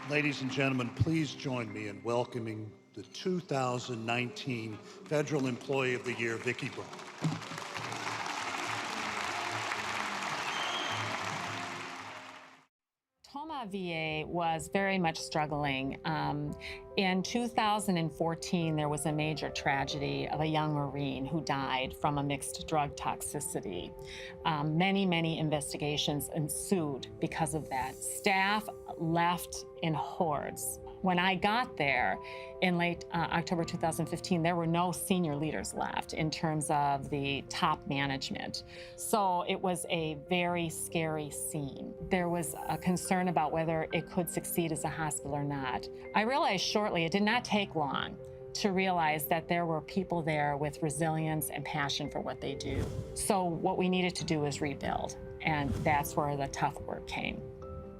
Ladies and gentlemen, please join me in welcoming the 2019 Federal Employee of the Year, Vicki Brahm. Tacoma VA was very much struggling. In 2014, there was a major tragedy of a young Marine who died from a mixed drug toxicity. Many investigations ensued because of that. Staff left in hordes. When I got there in late October 2015, there were no senior leaders left in terms of the top management. So it was a very scary scene. There was a concern about whether it could succeed as a hospital or not. I realized shortly, it did not take long to realize that there were people there with resilience and passion for what they do. So what we needed to do was rebuild, and that's where the tough work came.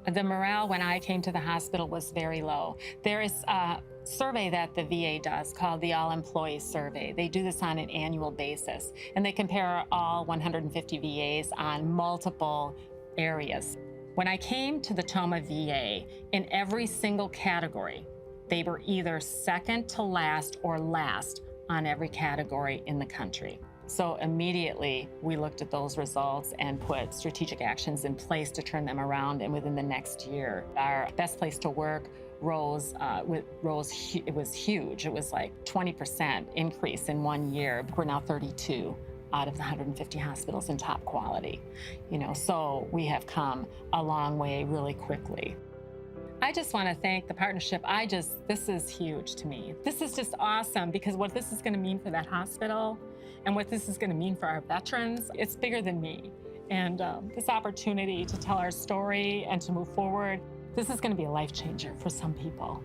The morale when I came to the hospital was very low. There is a survey that the VA does called the All-Employee Survey. They do this on an annual basis, and they compare all 150 VAs on multiple areas. When I came to the Tacoma VA, in every single category, they were either second to last or last on every category in the country. So immediately, we looked at those results and put strategic actions in place to turn them around, and within the next year, our best place to work rose. It was huge. It was like 20% increase in 1 year. We're now 32 out of the 150 hospitals in top quality. So we have come a long way really quickly. I just want to thank the partnership. This is huge to me. This is just awesome, because what this is going to mean for that hospital and what this is going to mean for our veterans, it's bigger than me. And this opportunity to tell our story and to move forward, this is going to be a life changer for some people.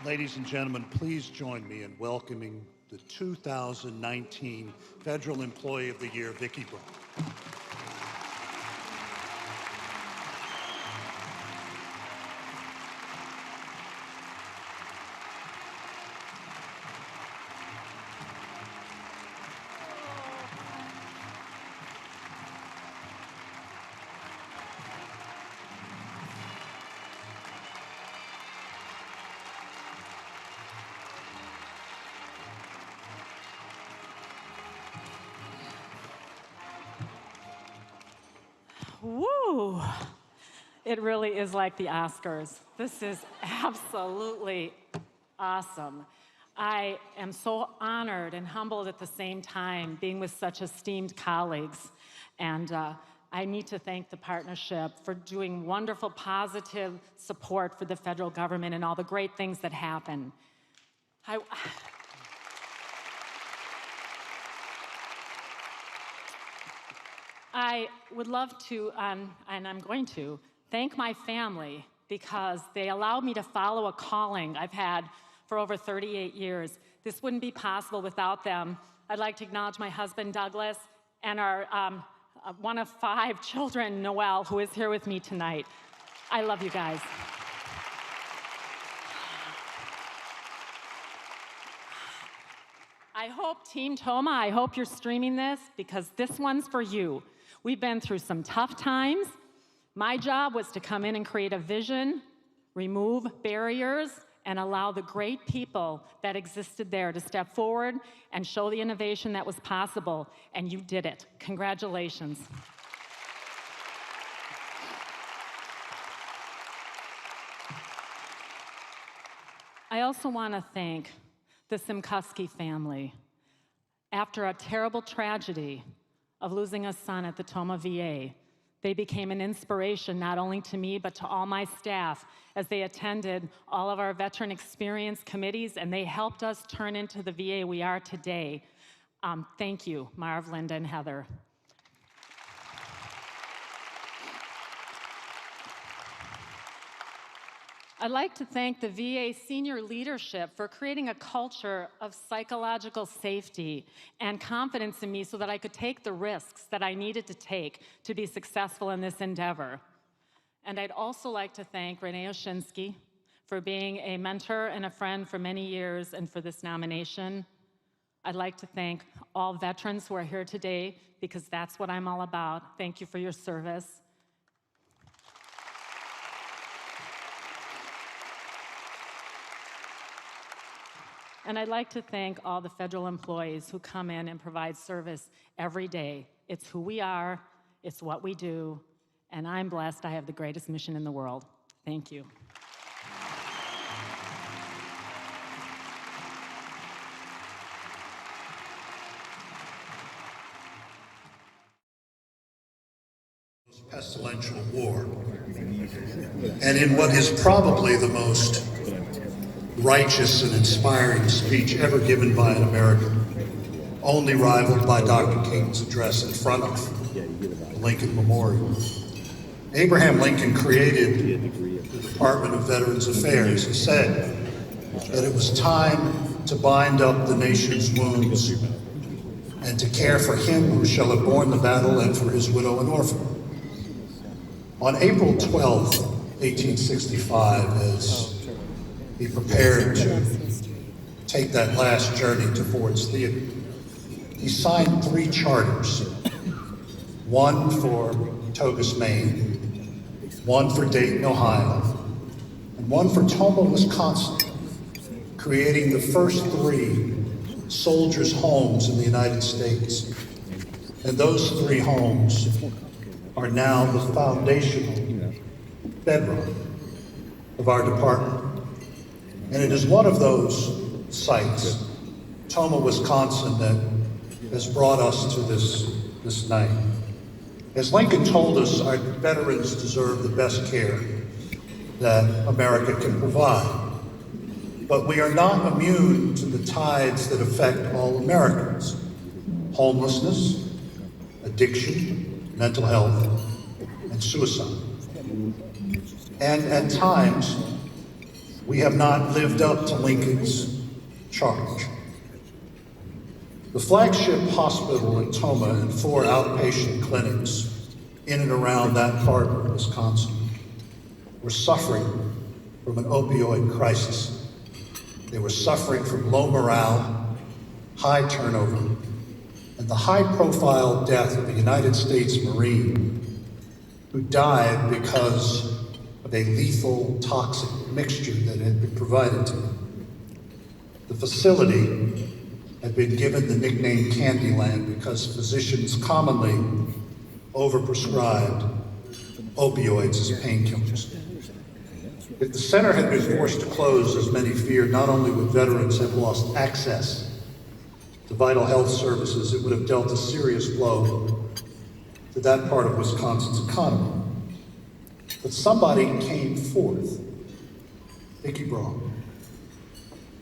Ladies and gentlemen, please join me in welcoming the 2019 Federal Employee of the Year, Vicki Brahm. Woo! It really is like the Oscars. This is absolutely awesome. I am so honored and humbled at the same time being with such esteemed colleagues. And I need to thank the partnership for doing wonderful, positive support for the federal government and all the great things that happen. I would love to, and I'm going to, thank my family, because they allowed me to follow a calling I've had for over 38 years. This wouldn't be possible without them. I'd like to acknowledge my husband, Douglas, and our one of 5 children, Noelle, who is here with me tonight. I love you guys. I hope, Team Tacoma, I hope you're streaming this, because this one's for you. We've been through some tough times. My job was to come in and create a vision, remove barriers, and allow the great people that existed there to step forward and show the innovation that was possible, and you did it. Congratulations. I also want to thank the Simkowski family. After a terrible tragedy of losing a son at the Tacoma VA, they became an inspiration not only to me, but to all my staff as they attended all of our veteran experience committees, and they helped us turn into the VA we are today. Thank you, Marv, Linda, and Heather. I'd like to thank the VA senior leadership for creating a culture of psychological safety and confidence in me so that I could take the risks that I needed to take to be successful in this endeavor. And I'd also like to thank Renee Oshinsky for being a mentor and a friend for many years, and for this nomination. I'd like to thank all veterans who are here today, because that's what I'm all about. Thank you for your service. And I'd like to thank all the federal employees who come in and provide service every day. It's who we are, it's what we do, and I'm blessed I have the greatest mission in the world. Thank you. Pestilential war. And in what is probably the most righteous and inspiring speech ever given by an American, only rivaled by Dr. King's address in front of the Lincoln Memorial. Abraham Lincoln created the Department of Veterans Affairs. He said that it was time to bind up the nation's wounds and to care for him who shall have borne the battle and for his widow and orphan. On April 12, 1865, as he prepared to take that last journey to Ford's Theater, he signed 3 charters, one for Togus, Maine, one for Dayton, Ohio, and one for Tomah, Wisconsin, creating the first 3 soldiers' homes in the United States. And those 3 homes are now the foundational bedrock of our department. And it is one of those sites, Tomah, Wisconsin, that has brought us to this night. As Lincoln told us, our veterans deserve the best care that America can provide. But we are not immune to the tides that affect all Americans: homelessness, addiction, mental health, and suicide. And at times, we have not lived up to Lincoln's charge. The flagship hospital in Tomah and 4 outpatient clinics in and around that part of Wisconsin were suffering from an opioid crisis. They were suffering from low morale, high turnover, and the high-profile death of a United States Marine who died because of a lethal toxic mixture that had been provided to him. The facility had been given the nickname Candyland because physicians commonly overprescribed opioids as painkillers. If the center had been forced to close, as many feared, not only would veterans have lost access to vital health services, it would have dealt a serious blow to that part of Wisconsin's economy. But somebody came forth, Vicki Brahm.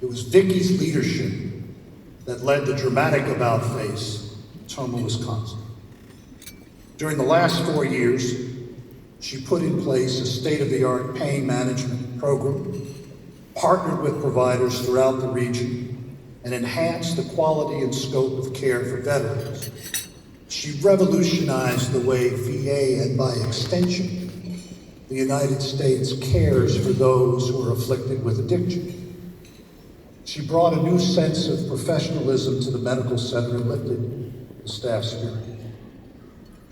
It was Vicki's leadership that led the dramatic about-face in Tomah, Wisconsin. During the last 4 years, she put in place a state-of-the-art pain management program, partnered with providers throughout the region, and enhanced the quality and scope of care for veterans. She revolutionized the way VA, and by extension, the United States, cares for those who are afflicted with addiction. She brought a new sense of professionalism to the medical center and lifted the staff spirit.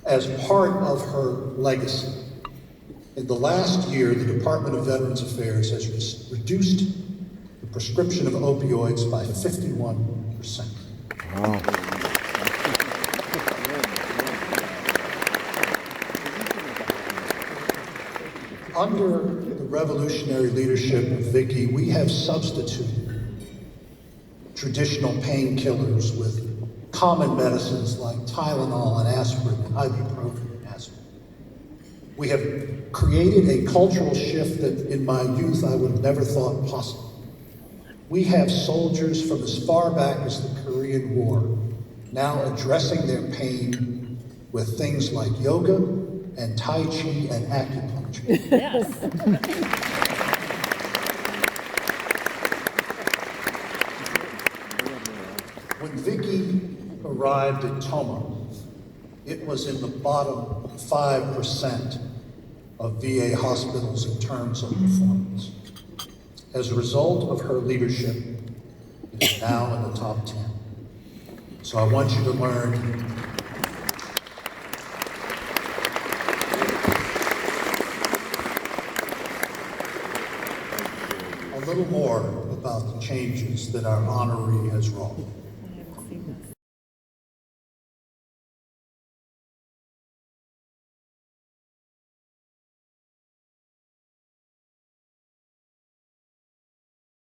As part of her legacy, in the last year, the Department of Veterans Affairs has reduced the prescription of opioids by 51%. Wow. Under the revolutionary leadership of Vicki, we have substituted traditional painkillers with common medicines like Tylenol and aspirin and ibuprofen and aspirin. We have created a cultural shift that in my youth I would have never thought possible. We have soldiers from as far back as the Korean War now addressing their pain with things like yoga and Tai Chi and acupuncture. Yes. When Vicki arrived at Tomah, it was in the bottom 5% of VA hospitals in terms of performance. As a result of her leadership, it is now in the top 10. So I want you to learn a little more about the changes that our honoree has wrought.